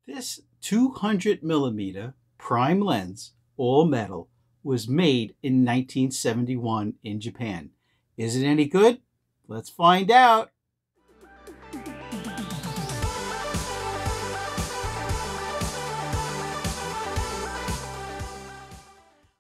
This 200 millimeter prime lens, all metal, was made in 1971 in Japan. Is it any good? Let's find out.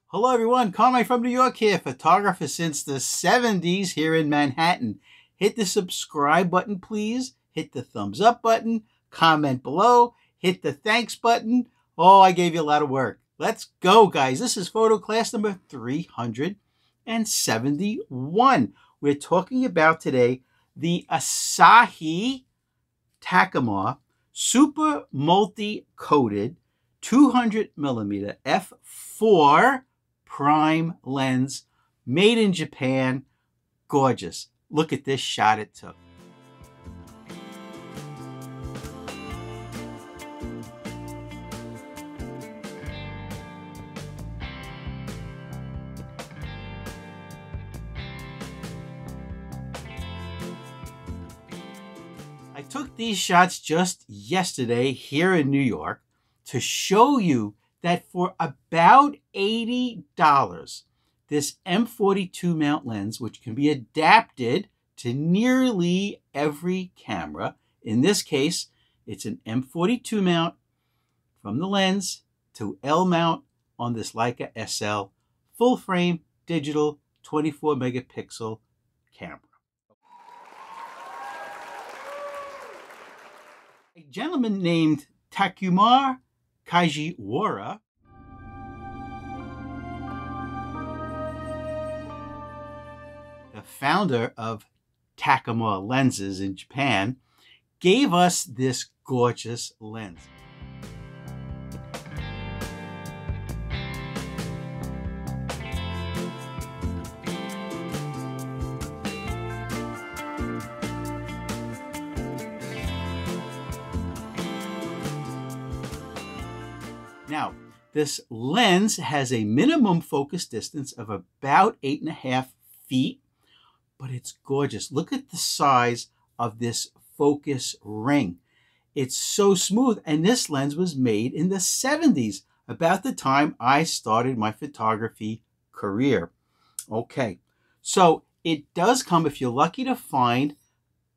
Hello everyone, Carmine from New York here, photographer since the 70s here in Manhattan. Hit the subscribe button please, hit the thumbs up button, comment below, hit the thanks button. Oh, I gave you a lot of work. Let's go guys, this is photo class number 371. We're talking about today the Asahi Takumar super multi-coated 200 millimeter f4 prime lens made in Japan. Gorgeous. Look at this shot it took. I took these shots just yesterday here in New York to show you that for about $80, this M42 mount lens, which can be adapted to nearly every camera, in this case, it's an M42 mount from the lens to L mount on this Leica SL full frame digital 24 megapixel camera. A gentleman named Takumar Kajiwara the founder of Takumar lenses in Japan, gave us this gorgeous lens. Now, this lens has a minimum focus distance of about 8.5 feet, but it's gorgeous. Look at the size of this focus ring. It's so smooth, and this lens was made in the 70s, about the time I started my photography career. Okay, so it does come, if you're lucky to find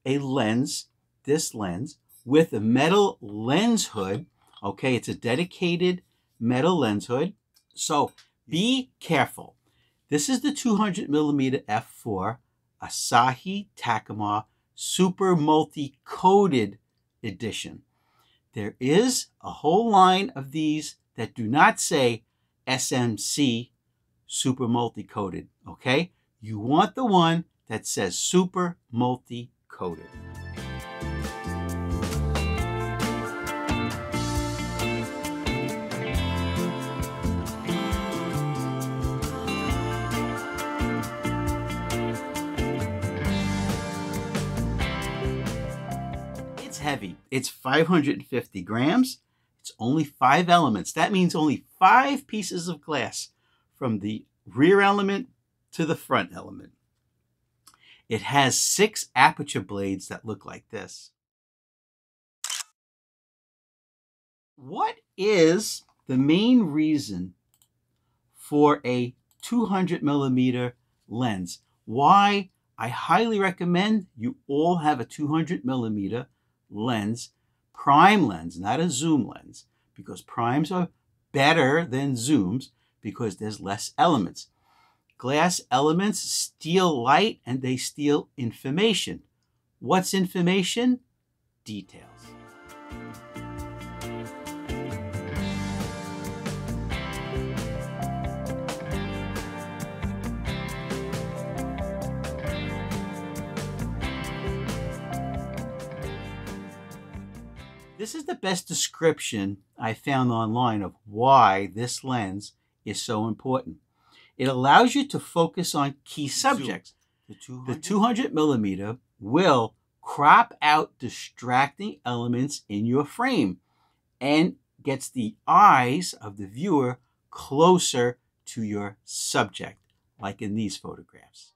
a lens, this lens, with a metal lens hood. Okay, it's a dedicated metal lens hood. So be careful. This is the 200 millimeter f4 Asahi Takumar super multi-coated edition. There is a whole line of these that do not say SMC super multi-coated. Okay, you want the one that says super multi-coated. Heavy. It's 550 grams. It's only 5 elements. That means only 5 pieces of glass from the rear element to the front element. It has 6 aperture blades that look like this. What is the main reason for a 200 millimeter lens? Why I highly recommend you all have a 200 millimeter lens, prime lens, not a zoom lens, because primes are better than zooms because there's less elements. Glass elements steal light and they steal information. What's information? Details. This is the best description I found online of why this lens is so important. It allows you to focus on key subjects. The 200 millimeter will crop out distracting elements in your frame and gets the eyes of the viewer closer to your subject, like in these photographs.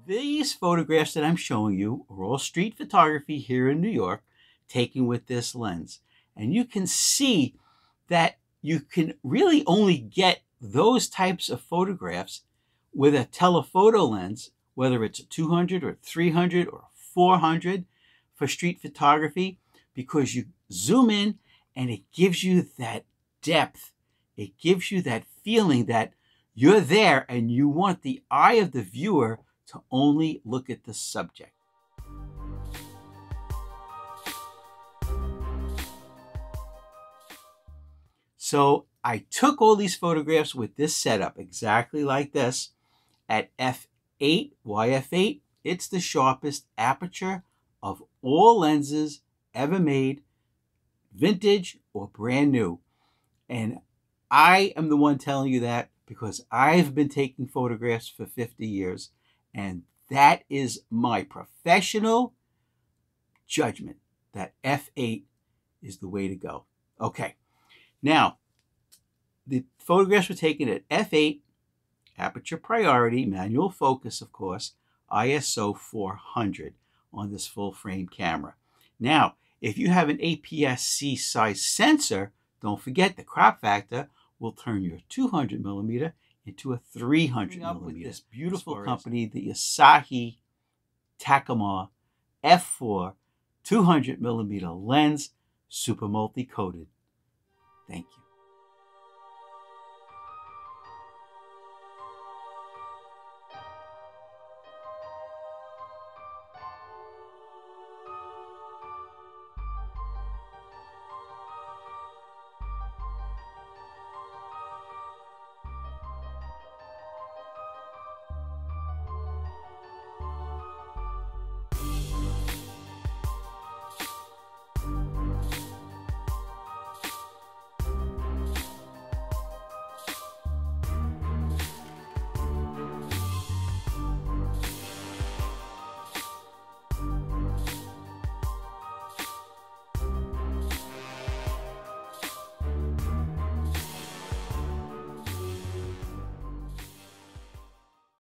These photographs that I'm showing you are all street photography here in New York, taken with this lens. And you can see that you can really only get those types of photographs with a telephoto lens, whether it's a 200 or 300 or 400 for street photography, because you zoom in and it gives you that depth. It gives you that feeling that you're there and you want the eye of the viewer to only look at the subject. So I took all these photographs with this setup, exactly like this, at f8. Why f8? It's the sharpest aperture of all lenses ever made, vintage or brand new. And I am the one telling you that because I've been taking photographs for 50 years, and that is my professional judgment that f8 is the way to go. Okay, now the photographs were taken at f8, aperture priority, manual focus, of course, ISO 400 on this full frame camera. Now, if you have an aps-c size sensor, don't forget the crop factor will turn your 200 millimeter into a 300 millimeter. With this beautiful company, the Asahi Takumar f4 200 millimeter lens, super multi-coated. Thank you.